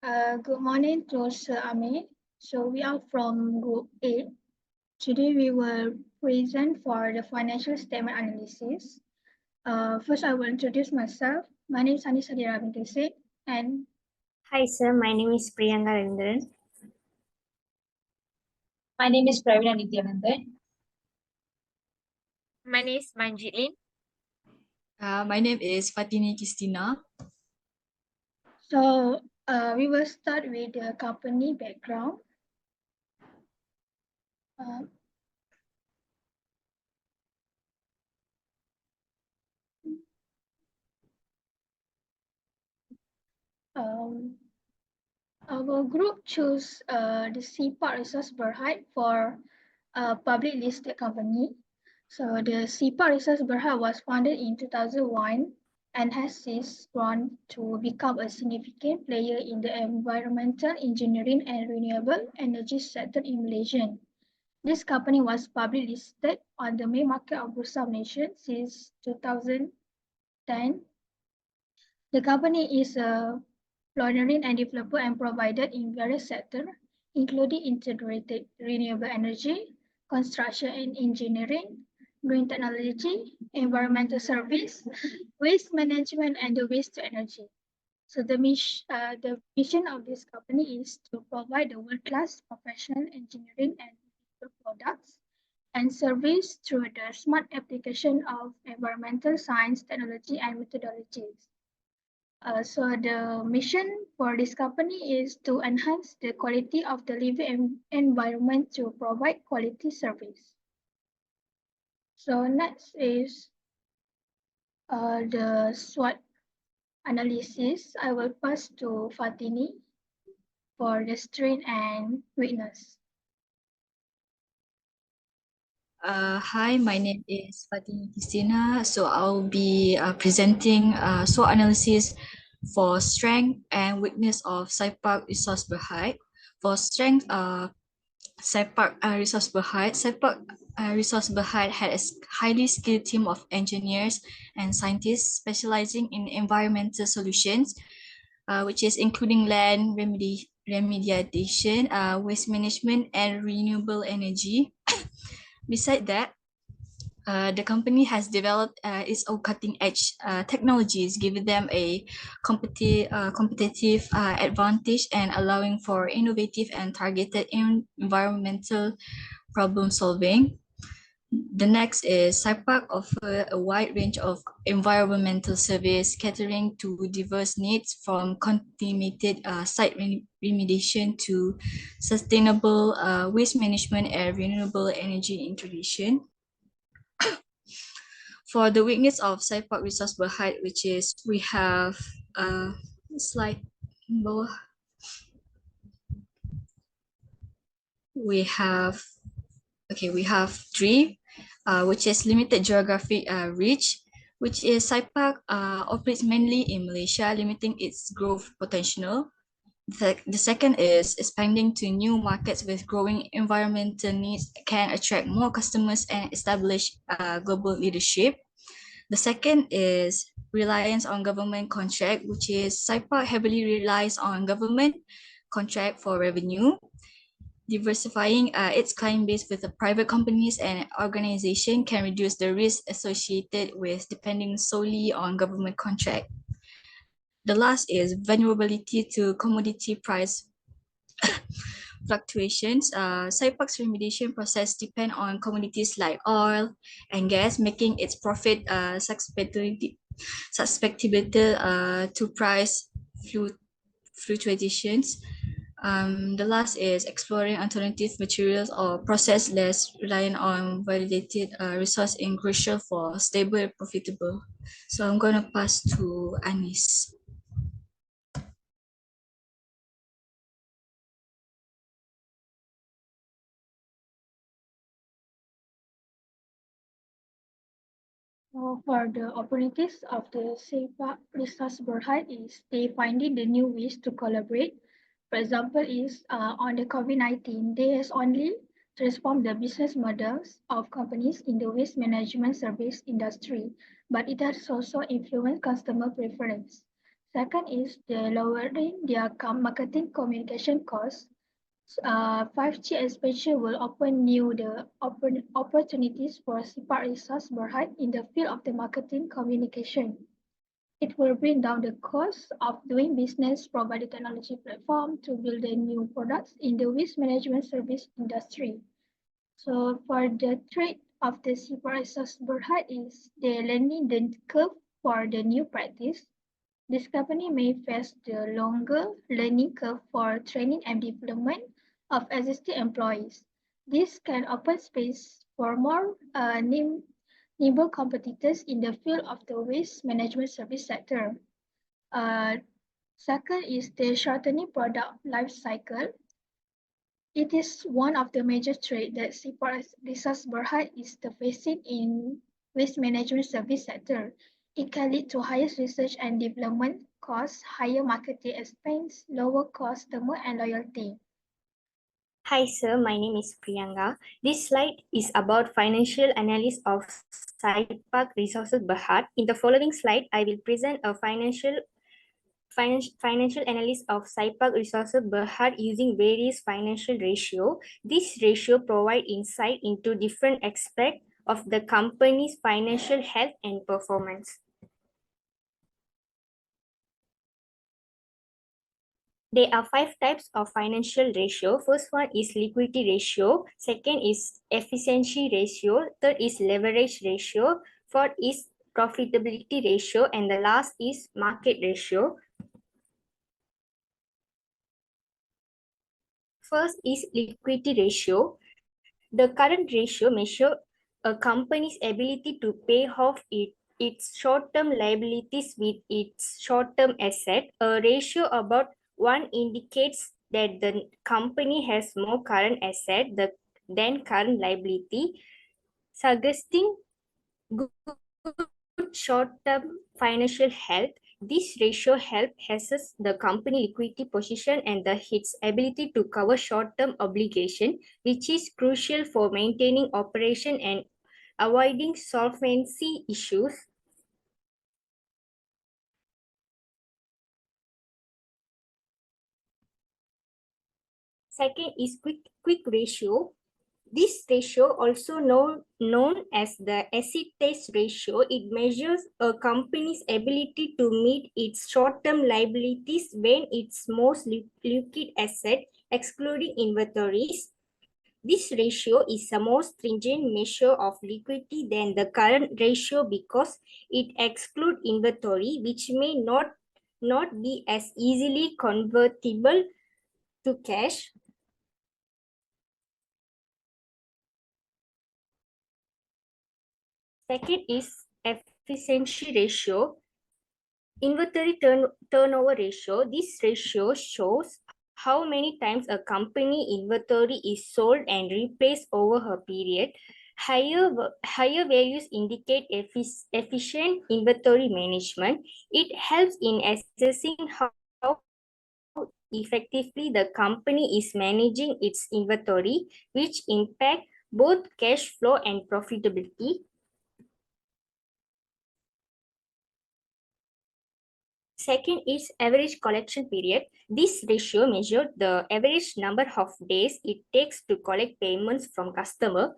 Good morning to Sir Ame. So we are from Group A. Today we will present for the financial statement analysis. First, I will introduce myself. My name is Anissa Dirabintese, and Hi sir, my name is Priyanka Rendran. My name is Pravina Nityanandan. My name is Manjit Lin. My name is Fatini Kistina. so we will start with the company background. Uh, um, our group chose the CPAR Resource Berhad for a public listed company. So the CPAR Resource Berhad was founded in 2001 and has since grown to become a significant player in the environmental engineering and renewable energy sector in Malaysia. This company was publicly listed on the main market of Bursa Malaysia since 2010. The company is a pioneer and developer and provider in various sectors, including integrated renewable energy, construction and engineering, green technology, environmental service, waste management, and the waste to energy. So the mission of this company is to provide the world-class professional engineering and digital products and service through the smart application of environmental science, technology, and methodologies. So the mission for this company is to enhance the quality of the living environment to provide quality service. So next is the SWOT analysis. I will pass to Fatini for the strength and weakness. Hi, my name is Fatini Kistina. So I'll be presenting SWOT analysis for strength and weakness of Saipak Resource Berhad. For strength, Saipak Resource Berhad had a highly skilled team of engineers and scientists specializing in environmental solutions, which is including land remediation, waste management, and renewable energy. Besides that, the company has developed its own cutting-edge technologies, giving them a competitive advantage and allowing for innovative and targeted environmental problem solving. The next is Saipak offer a wide range of environmental service catering to diverse needs, from contaminated site remediation to sustainable waste management and renewable energy integration. For the weakness of Saipak Resource Berhad, which is we have slide bawah. We have three, which is limited geographic reach, which is Saipak operates mainly in Malaysia, limiting its growth potential. The second is expanding to new markets with growing environmental needs can attract more customers and establish global leadership. The second is reliance on government contract, which is Saipak heavily relies on government contract for revenue. Diversifying its client base with the private companies and organization can reduce the risk associated with depending solely on government contract. The last is vulnerability to commodity price fluctuations. Saipak's remediation process depend on commodities like oil and gas, making its profit susceptible to price fluctuations. The last is exploring alternative materials or process less reliant on validated resource in crucial for stable and profitable. So I'm going to pass to Anis. For the opportunities of the Saipak Resource Berhad is they finding the new ways to collaborate. For example, is on the COVID-19, they has only transformed the business models of companies in the waste management service industry, but it has also influenced customer preference. Second is the lowering their marketing communication costs. 5G expansion will open opportunities for CPAR resource Berhad in the field of the marketing communication. It will bring down the cost of doing business, provide a technology platform to build the new products in the waste management service industry. So for the trade of the CPAR resource Berhad is the learning the curve for the new practice. This company may face the longer learning curve for training and development of existing employees. This can open space for more nimble competitors in the field of the waste management service sector. Uh, Second is the shortening product life cycle. It is one of the major threats that CPR Resource Berhad is facing in waste management service sector. It can lead to higher research and development costs, higher marketing expense, lower customer and loyalty. Hi, sir. My name is Priyanka. This slide is about financial analysis of SciPark Resources Berhad. In the following slide, I will present a financial analysis of SciPark Resources Berhad using various financial ratio. This ratio provide insight into different aspects of the company's financial health and performance. There are 5 types of financial ratio. First one is liquidity ratio. Second is efficiency ratio. Third is leverage ratio. Fourth is profitability ratio. And the last is market ratio. First is liquidity ratio. The current ratio measures a company's ability to pay off its short-term liabilities with its short-term asset. A ratio about 1 indicates that the company has more current asset than current liability, suggesting good short-term financial health. This ratio helps assess the company liquidity position and its ability to cover short-term obligation, which is crucial for maintaining operation and avoiding solvency issues. Second is quick ratio. This ratio, also known as the acid test ratio, it measures a company's ability to meet its short-term liabilities when its most liquid asset, excluding inventories. This ratio is a more stringent measure of liquidity than the current ratio because it excludes inventory, which may not be as easily convertible to cash. Second is efficiency ratio. Inventory turnover ratio. This ratio shows how many times a company inventory is sold and replaced over a period. Higher values indicate efficient inventory management. It helps in assessing how effectively the company is managing its inventory, which impact both cash flow and profitability. Second is average collection period. This ratio measures the average number of days it takes to collect payments from customer.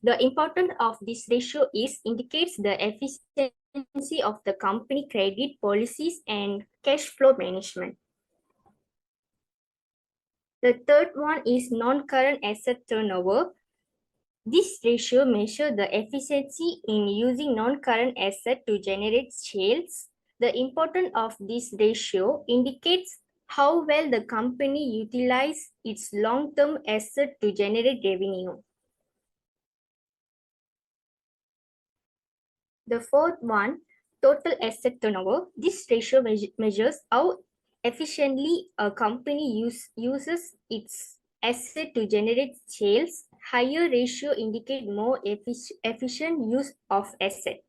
The importance of this ratio is indicates the efficiency of the company credit policies and cash flow management. The third one is non-current asset turnover. This ratio measures the efficiency in using non-current asset to generate sales. The importance of this ratio indicates how well the company utilizes its long-term asset to generate revenue. The fourth one, total asset turnover. This ratio measures how efficiently a company uses its asset to generate sales. Higher ratio indicate more efficient use of asset.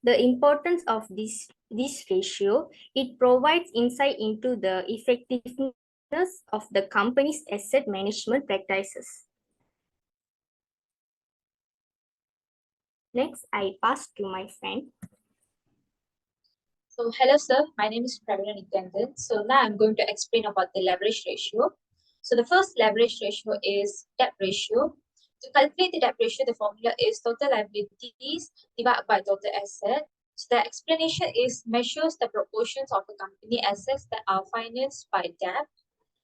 The importance of this ratio, it provides insight into the effectiveness of the company's asset management practices. Next, I pass to my friend. So hello sir, my name is Pravina Nityanandan. So now I'm going to explain about the leverage ratio. So the first leverage ratio is debt ratio. To calculate the debt ratio, the formula is total liabilities divided by total asset. So the explanation is measures the proportions of the company assets that are financed by debt.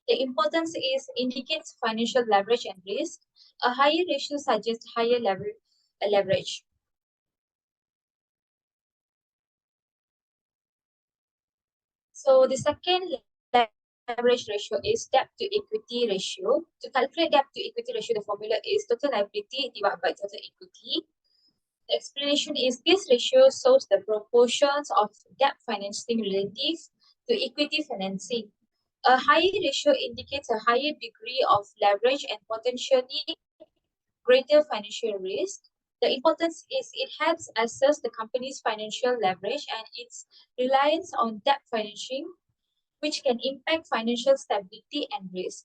The importance is indicates financial leverage and risk. A higher ratio suggests higher leverage. So the second leverage ratio is debt to equity ratio. To calculate debt to equity ratio, the formula is total liability divided by total equity. The explanation is this ratio shows the proportions of debt financing relative to equity financing. A higher ratio indicates a higher degree of leverage and potentially greater financial risk. The importance is it helps assess the company's financial leverage and its reliance on debt financing, which can impact financial stability and risk.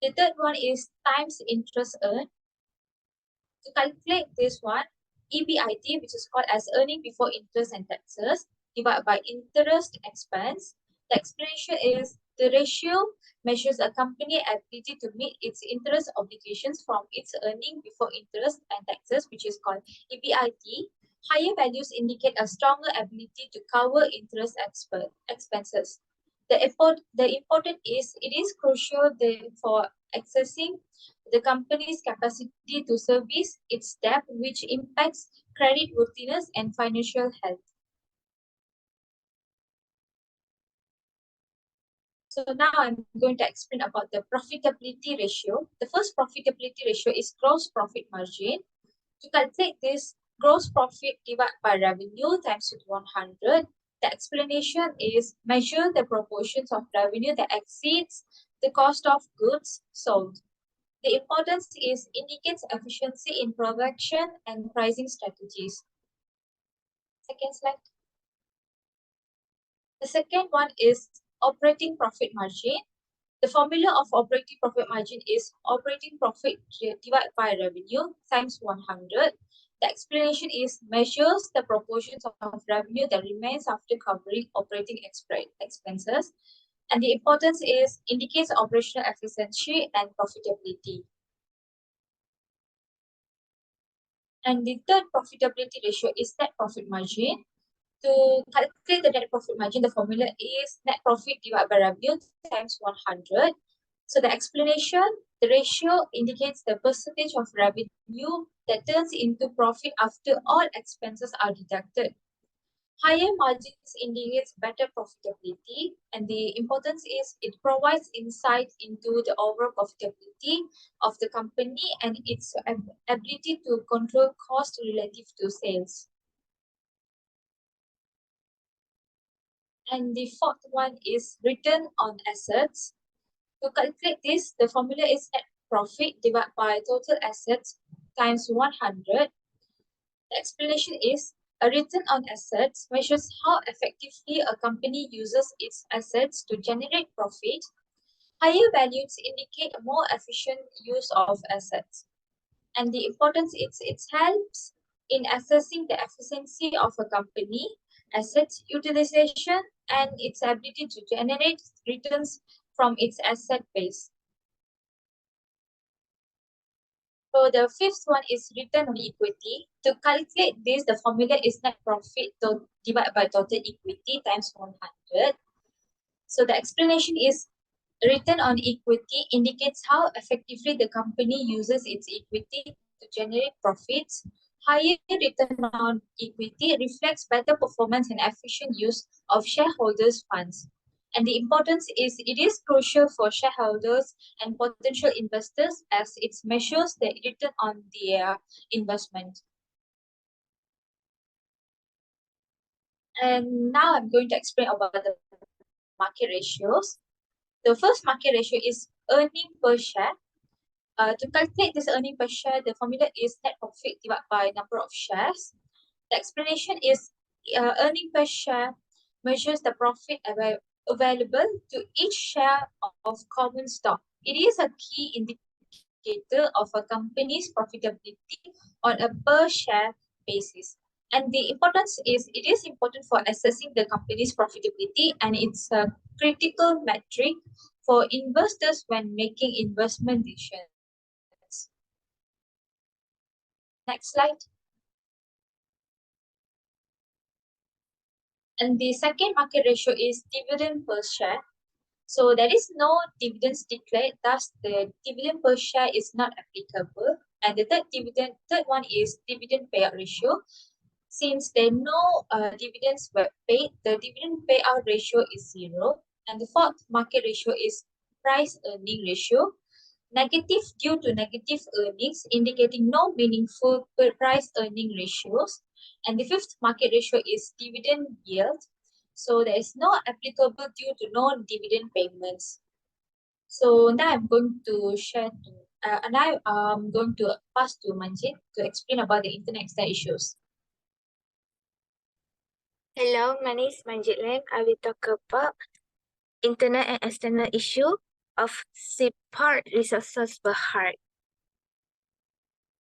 The third one is times interest earned. To calculate this one, EBIT, which is called as earning before interest and taxes, divided by interest expense. The explanation is the ratio measures a company's ability to meet its interest obligations from its earning before interest and taxes, which is called EBIT. Higher values indicate a stronger ability to cover interest expenses. The important is it is crucial for accessing the company's capacity to service its debt, which impacts credit worthiness and financial health. So now I'm going to explain about the profitability ratio. The first profitability ratio is gross profit margin. To calculate this, gross profit divided by revenue times with 100. The explanation is measure the proportions of revenue that exceeds the cost of goods sold. The importance is indicates efficiency in production and pricing strategies. Second slide. The second one is operating profit margin. The formula of operating profit margin is operating profit divided by revenue times 100. The explanation is measures the proportions of revenue that remains after covering operating expenses. And the importance is indicates operational efficiency and profitability. And the third profitability ratio is net profit margin. To calculate the net profit margin, the formula is net profit divided by revenue times 100. So the explanation, the ratio indicates the percentage of revenue that turns into profit after all expenses are deducted. Higher margins indicates better profitability, and the importance is it provides insight into the overall profitability of the company and its ability to control cost relative to sales. And the fourth one is return on assets. To calculate this, the formula is net profit divided by total assets times 100. The explanation is a return on assets measures how effectively a company uses its assets to generate profit. Higher values indicate a more efficient use of assets. And the importance is it helps in assessing the efficiency of a company, assets utilization, and its ability to generate returns from its asset base. So the fifth one is return on equity. To calculate this, the formula is net profit divided by total equity times 100. So the explanation is return on equity indicates how effectively the company uses its equity to generate profits. Higher return on equity reflects better performance and efficient use of shareholders' funds. And the importance is it is crucial for shareholders and potential investors as it measures the return on their investment. And now I'm going to explain about the market ratios. The first market ratio is earning per share. To calculate this earning per share, the formula is net profit divided by number of shares. The explanation is earning per share measures the profit available to each share of common stock. It is a key indicator of a company's profitability on a per share basis. And the importance is, it is important for assessing the company's profitability, and it's a critical metric for investors when making investment decisions. Next slide. And the second market ratio is dividend per share. So there is no dividends declared, thus the dividend per share is not applicable. And the third one is dividend payout ratio. Since there are no dividends were paid, the dividend payout ratio is 0. And the fourth market ratio is price earning ratio. Negative due to negative earnings, indicating no meaningful price earning ratios. And the fifth market ratio is dividend yield. So there is no applicable due to no dividend payments. So now I'm going to pass to Manjit to explain about the internet external issues. Hello, my name is Manjit Lam. I will talk about internet and external issue of CPAR resources Berhad.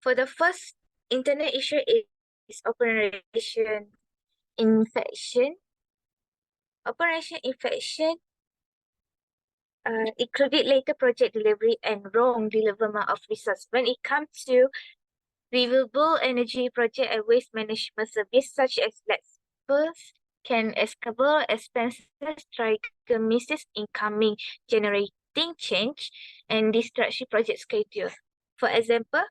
For the first internet issue is operation infection. Operation infection included later project delivery and wrong deliverment of resource. When it comes to renewable energy project and waste management service such as LESPers, can escalable expenses, trigger misses incoming, generating change and distraction project schedule. For example,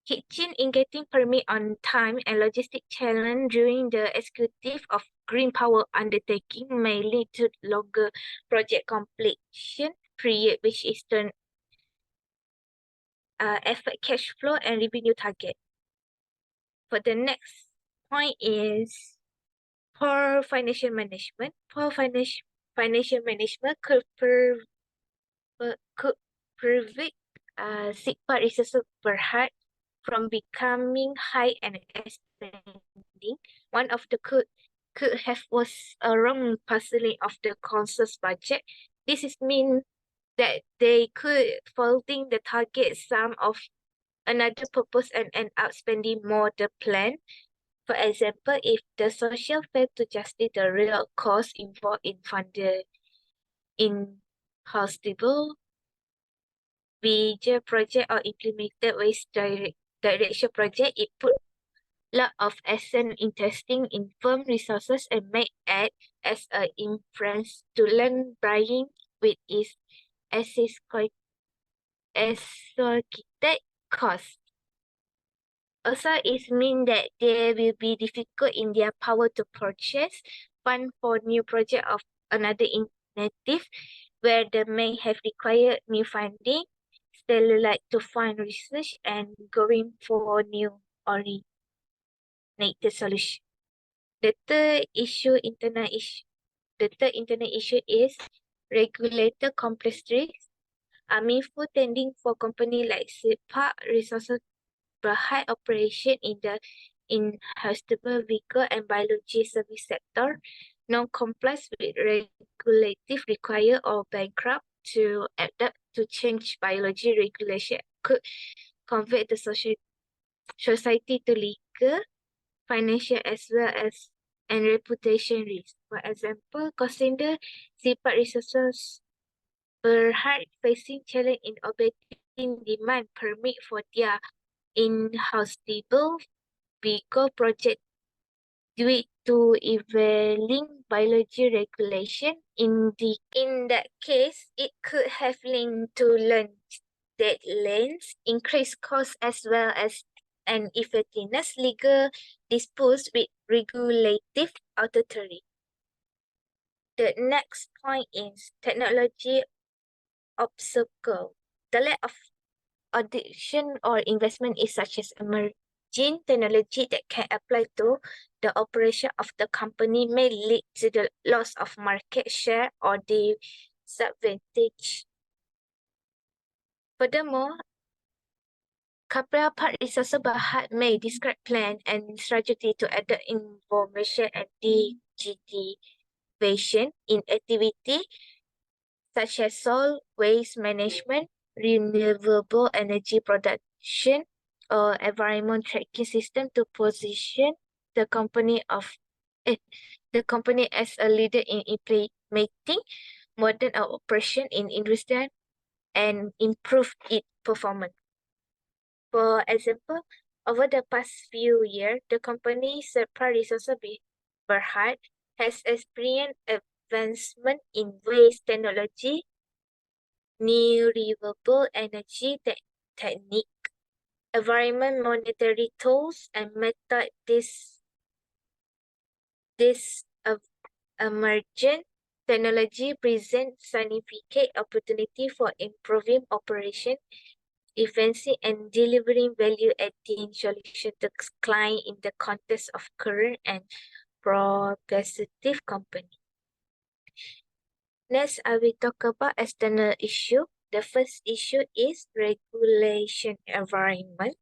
hitching in getting permit on time and logistic challenge during the executive of green power undertaking may lead to longer project completion period, which is turn affect cash flow and revenue target. For the next point is poor financial management. Poor financial management could prevent CPAR resources Berhad from becoming high and expanding. One of the could have was a wrong parceling of the council's budget. This is mean that they could faulting the target sum of another purpose and end up spending more the plan. For example, if the social failed to justify the real cost involved in funded in hospital, major project or implemented waste direction project, it put lot of essence in testing in firm resources and may act as a inference to learn buying with its associated cost. Also, it means that they will be difficult in their power to purchase fund for new project of another initiative where they may have required new funding, still like to find research and going for new originated solution. The third internet issue is regulator complexity. Meaningful tending for company like CPAR resources Berhad operation in the inhospitable vehicle and biology service sector, non-compliance with regulative require or bankrupt to adapt to change biology regulation could convert the society to legal, financial as well as and reputation risk. For example, consider CPAR resources Berhad facing challenge in obtaining demand permit for their in-hospitable vehicle project due to evolving biology regulation. In that case, it could have linked to launch deadlines, increased costs as well as an effectiveness legal disputes with regulative authority. The next point is technology obstacle. The lack of addition or investment is such as emerging technology that can apply to the operation of the company may lead to the loss of market share or disadvantage. Furthermore, Capital Part Resources Berhad may describe plan and strategy to adapt information and digitization in activity such as solid waste management, renewable energy production, or environment tracking system to position the company the company as a leader in implementing modern operation in industry and improve its performance. For example, over the past few years, the company Serpa Resources Berhad has experienced advancement in waste technology, new renewable energy technique, environment monitoring tools, and method this emergent technology presents significant opportunity for improving operation efficiency and delivering value-adding solution to client in the context of current and progressive company. Next, I will talk about external issue. The first issue is regulation environment.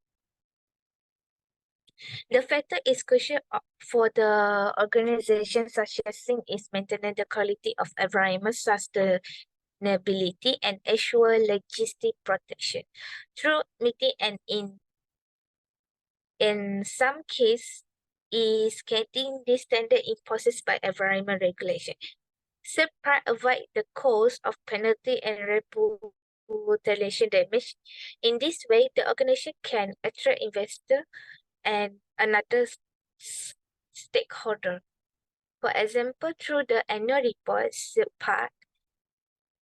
The factor is crucial for the organization such as SING is maintaining the quality of environment sustainability and assure logistic protection through meeting and in some case is getting this standard imposed by environment regulation. Separate avoid the cause of penalty and reputation damage. In this way, the organization can attract investor and another stakeholder. For example, through the annual report, SEPAC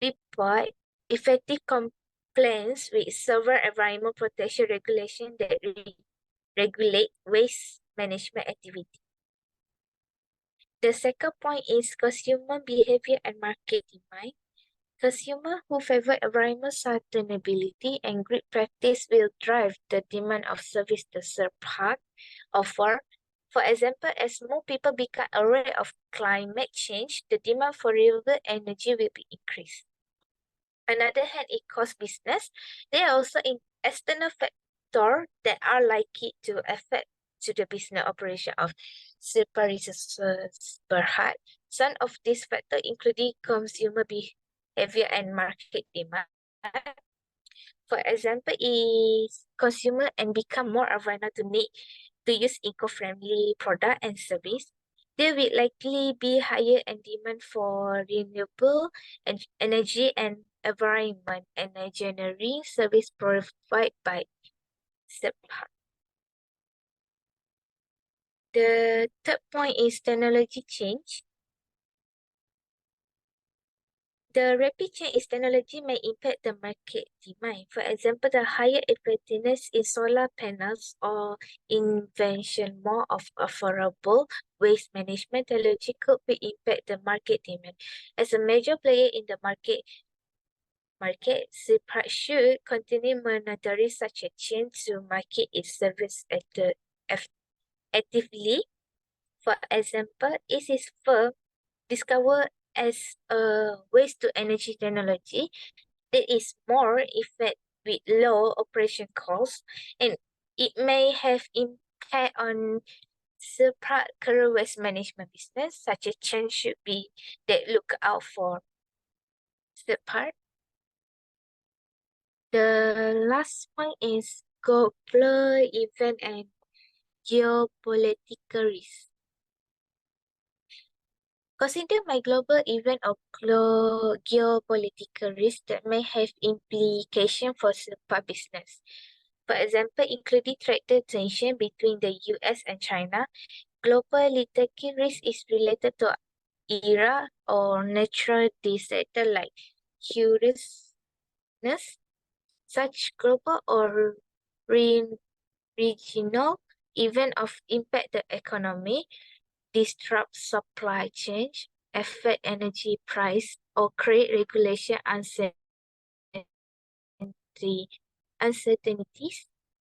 report effective compliance with several environment protection regulation that regulate waste management activity. The second point is consumer behavior and market demand. Consumers who favor environmental sustainability and good practice will drive the demand of service the Serpa offer. For example, as more people become aware of climate change, the demand for renewable energy will be increased. Another hand, it costs business. There are also external factors that are likely to affect to the business operation of Serpa Resources Berhad. Some of these factors including consumer behavior and market demand. For example, is consumer and become more aware to need to use eco-friendly product and service. There will likely be higher demand for renewable energy and environment and engineering service provided by SEPA. The third point is technology change. The rapid change in technology may impact the market demand. For example, the higher effectiveness in solar panels or invention more of affordable waste management technology could be impact the market demand. As a major player in the market, SEPA should continue monitoring such a change to market its service actively. For example, it is firm discovered as a waste to energy technology that is more effective with low operation costs, and it may have impact on separate current waste management business. Such a change should be that look out for separate. The last point is global event and geopolitical risk. Consider my global event or geopolitical risk that may have implication for SEPA business. For example, including trade tension between the US and China, global litigation risk is related to era or natural disaster like hurricanes. Such global or regional event of impact the economy, disrupt supply chain, affect energy price, or create regulation uncertainties.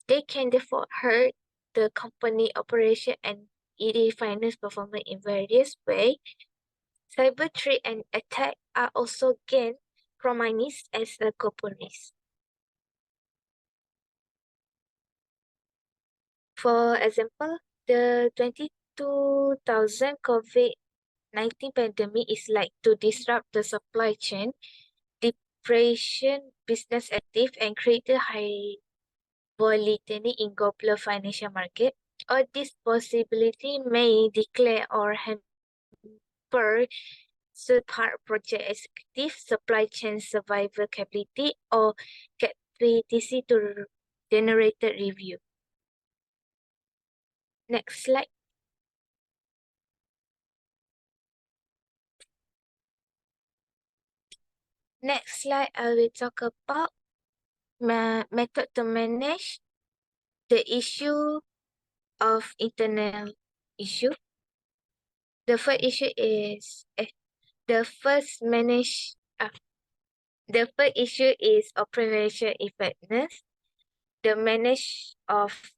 They can therefore hurt the company operation and its finance performance in various ways. Cyber threat and attack are also gained prominence as a global risk. For example, the 2000 COVID-19 pandemic is like to disrupt the supply chain, depression business active, and create a high volatility in global financial market, or this possibility may declare or hamper support project executive, supply chain survival capability, or capacity to generate review. Next slide. Next slide, I will talk about method to manage the issue of internal issue. The first issue is the first issue is operational effectiveness. The manage of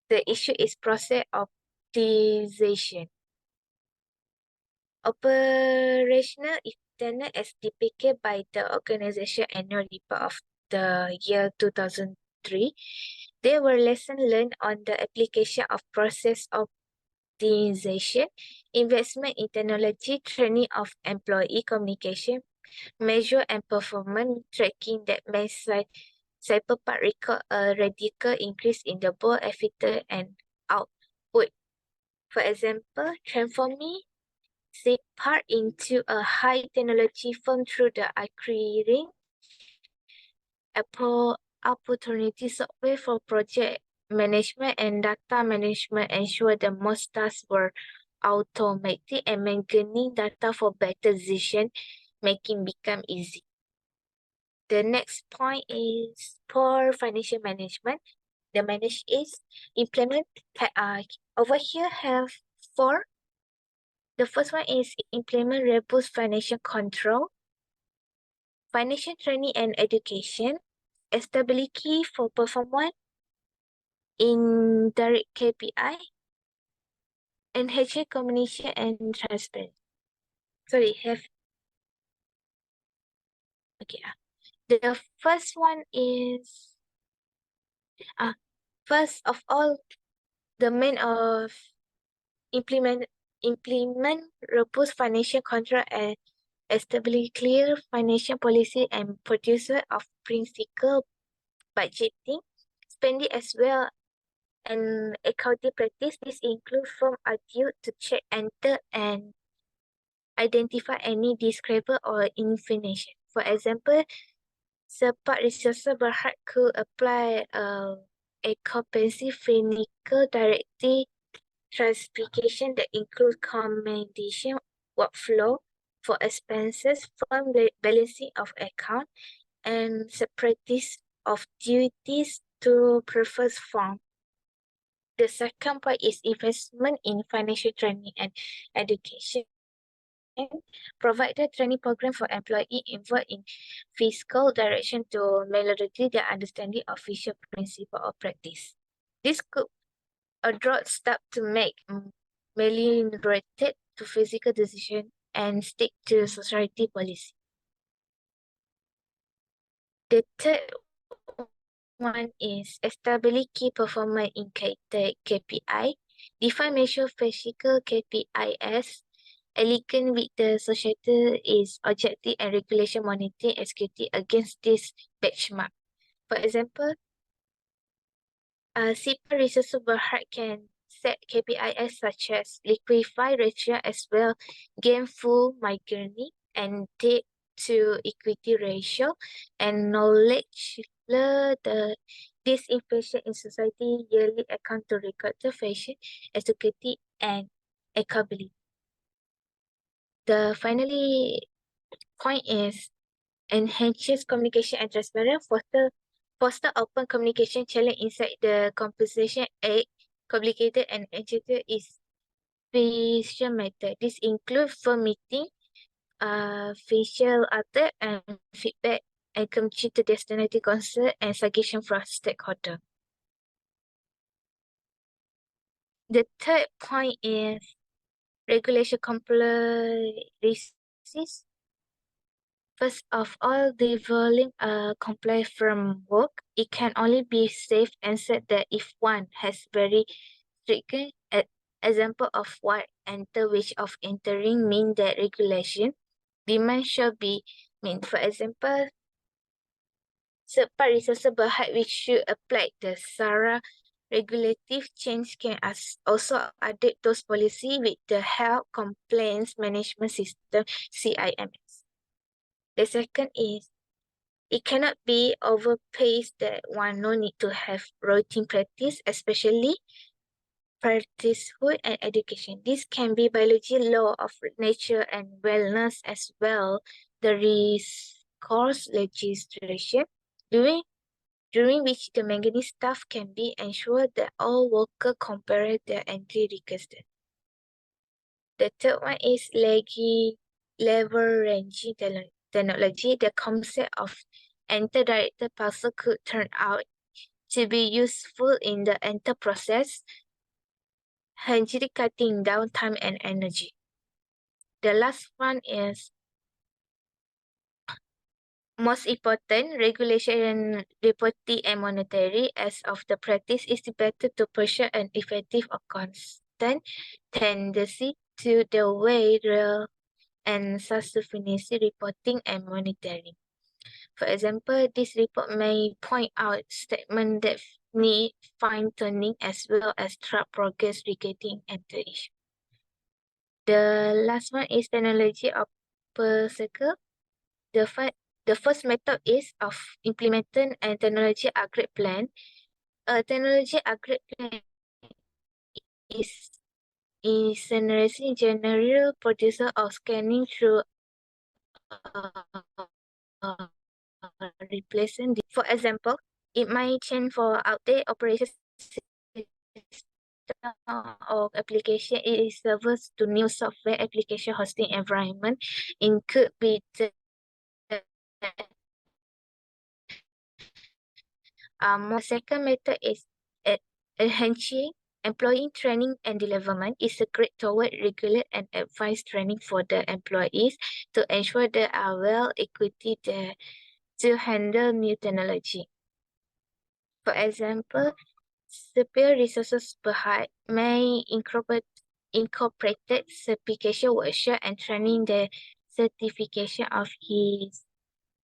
the issue is process optimization. Operational effectiveness as depicted by the organization annual report of the year 2003. There were lessons learned on the application of process optimization, investment in technology, training of employee communication, measure and performance tracking that may Cyberpunk record a radical increase in the both effective and output. For example, transforming Cyberpunk into a high technology firm through the acquiring opportunity software for project management and data management ensure the most tasks were automated and maintaining data for better decision making become easy. The next point is poor financial management. The manage is implement. Over here have four. The first one is implement robust financial control, financial training and education, stability for performance, indirect KPI, enhanced communication and transparency. Sorry, have okay. The first one is first of all, the main of implement robust financial control and establish clear financial policy and producer of principal budgeting, spending as well and accounting practice. This includes from audit to check, enter, and identify any discrepant or information. For example, support resources berhad could apply a comprehensive financial directive classification that includes commendation workflow for expenses from the balancing of account and separatist of duties to preferred form. The second point is investment in financial training and education. Provide a training program for employees involved in fiscal direction to melody their understanding of fiscal principle or practice. This could address steps to make meliorated to physical decision and stick to society policy. The third one is establish key performance indicator KPI. Define measure physical KPIs. Elegant with the society is objective and regulation monitoring executed against this benchmark. For example, CPA resource berhad can set KPIs such as liquidity ratio as well, gainful migraine and debt to equity ratio, and knowledge the disinflation in society yearly account to record the fashion, executive and accountability. The finally point is enhances communication and transparency, foster open communication challenge inside the compensation act, complicated and educated is facial method. This includes firm meeting, facial attack and feedback and communicate to destination concern and suggestion from stakeholder. The third point is regulation compliance. First of all, developing a compliant framework, it can only be safe and said that if one has very strict example of what enter which of entering mean that regulation demand shall be mean. For example, Third-party resources berhad which should apply the SARA regulative change can also adopt those policy with the Health Complaints Management System CIMS. The second is it cannot be overpaced that one no need to have routine practice, especially parenthood and education. This can be biology, law of nature, and wellness as well. The course legislation during which the manganese staff can be ensured that all workers compare their entry requested. The third one is leveraging technology. The concept of enter-directed parcel could turn out to be useful in the enter process, hence cutting down time and energy. The last one is most important, regulation, reporting, and monetary as of the practice is better to pursue an effective or constant tendency to the way real and sufficiency reporting and monitoring. For example, this report may point out statements that need fine-tuning as well as track progress regarding enter issue. The last one is technology of per circle. The first method is of implementing a technology upgrade plan. A technology upgrade plan is a general producer of scanning through replacing. For example, it might change for outdated operation system or application. It is servers to new software application hosting environment. It could be the second method is enhancing employee training and development is a great toward regular and advice training for the employees to ensure they are well equipped to handle new technology. For example, superior resources berhad may incorporate certification workshop and training the certification of his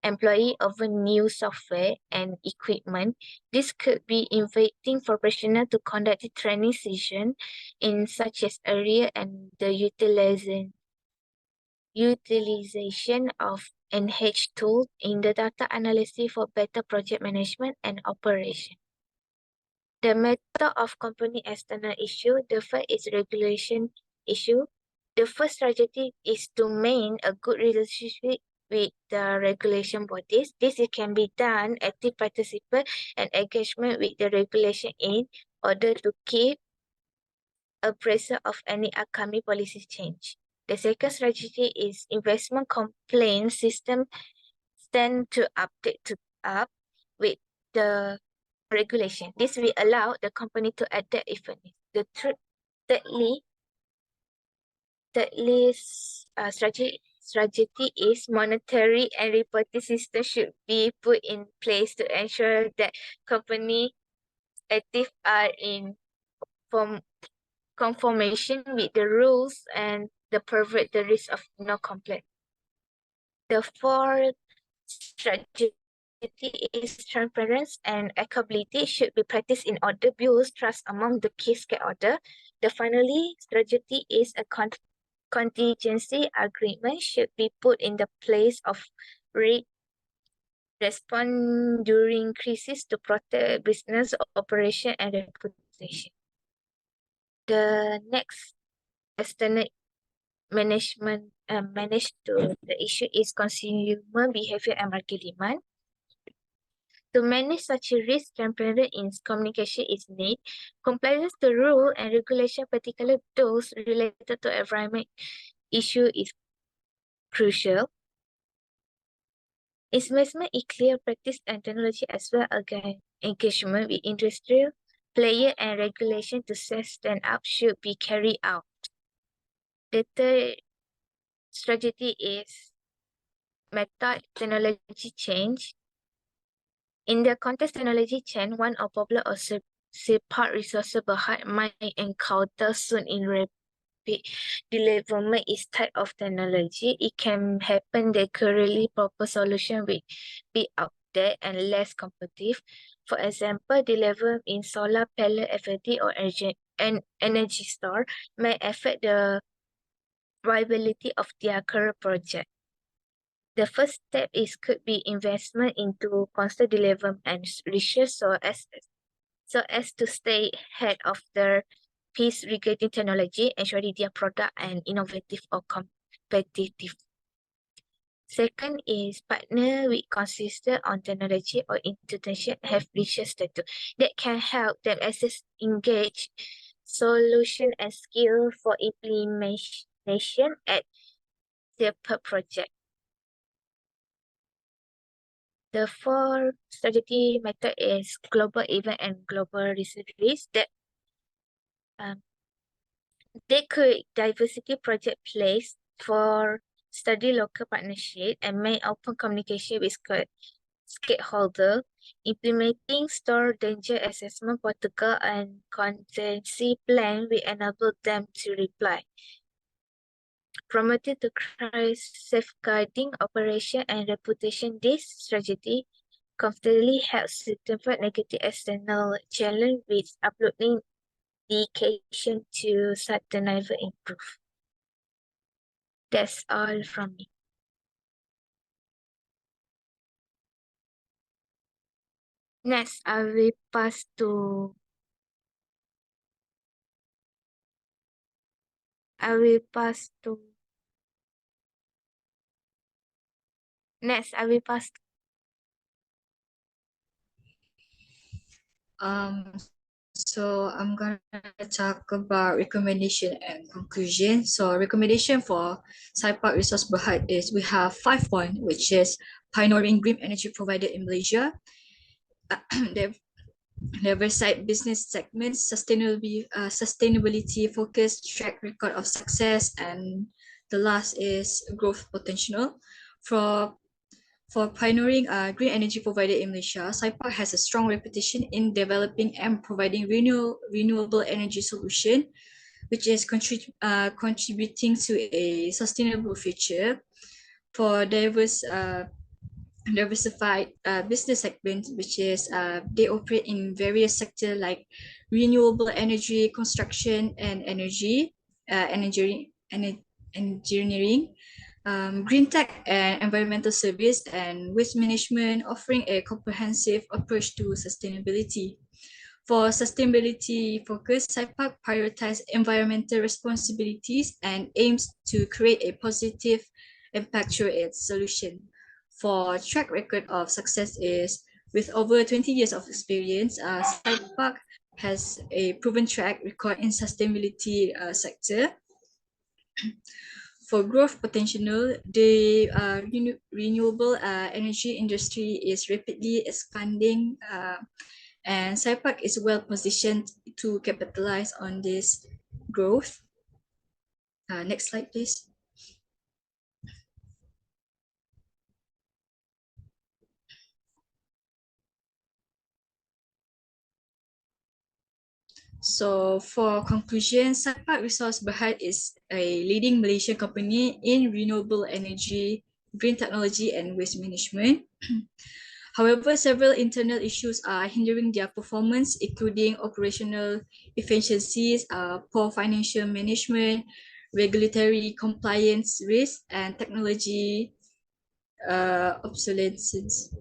employee over new software and equipment. This could be inviting for professionals to conduct the training session in such as area and the utilization of NH tool in the data analysis for better project management and operation. The method of company external issue, the first is regulation issue. The first strategy is to maintain a good relationship with the regulation bodies. This can be done active participant and engagement with the regulation in order to keep abreast of any upcoming policy change. The second strategy is investment complaint system stand to update up with the regulation. This will allow the company to adapt effectively. Thirdly, strategy is monetary and reporting system should be put in place to ensure that company active are in conformation with the rules and the prevent the risk of no complaint. The fourth strategy is transparency and accountability should be practiced in order to build trust among the key stakeholders. The finally strategy is a contingency agreement should be put in the place of respond during crisis to protect business operation and reputation. The next external management manage to the issue is consumer behavior and market demand. To manage such a risk, transparent in communication is needed. Compliance to rule and regulation, particularly those related to environment issue, is crucial. Investment in clear practice and technology as well as engagement with industrial player and regulation to stand up should be carried out. The third strategy is method technology change. In the context technology change, one of popular or part resources berhad might encounter soon in rapid development is type of technology. It can happen that currently proper solution will be outdated outdated and less competitive. For example, development in solar panel FLT or energy store may affect the viability of their current project. The first step could be investment into constant development and research so as to stay ahead of their pace regarding technology, ensuring their product and innovative or competitive. Second is partner with consistent on technology or institution have research status that can help them access engage solution and skill for implementation at their per project. The fourth strategy method is global event and global research that they create diversity project place for study local partnership and make open communication with stakeholder, implementing store danger assessment protocol and contingency plan will enable them to reply. Promoted to crisis safeguarding operation and reputation, this strategy comfortably helps to temper negative external challenge with uploading dedication to sustainable improve. That's all from me. Next, I will pass to Next, I will pass to So I'm gonna talk about recommendation and conclusion. So recommendation for SciPark Resource Berhad is we have 5 points, which is pioneering green energy provider in Malaysia, diversified business segments, sustainability focused track record of success, and the last is growth potential. For pioneering green energy provider in Malaysia, SciPark has a strong reputation in developing and providing renewable energy solution, which is contributing to a sustainable future. For diversified business segments, which is they operate in various sectors like renewable energy, construction, and engineering, green tech and environmental service, and waste management, offering a comprehensive approach to sustainability. For sustainability focus, SciPark prioritizes environmental responsibilities and aims to create a positive impact through its solution. For track record of success is with over 20 years of experience, SciPark has a proven track record in sustainability sector. For growth potential, the renewable energy industry is rapidly expanding, and SciPark is well positioned to capitalize on this growth. Next slide, please. So for conclusion, SciPark Resource Berhad is a leading Malaysian company in renewable energy, green technology, and waste management. However, several internal issues are hindering their performance, including operational efficiencies, poor financial management, regulatory compliance risk, and technology obsolescence.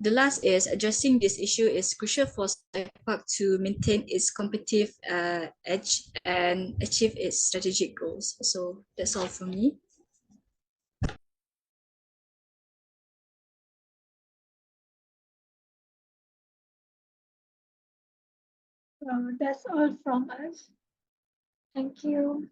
The last is addressing this issue is crucial for SciPark to maintain its competitive edge and achieve its strategic goals. So that's all from me. That's all from us. Thank you.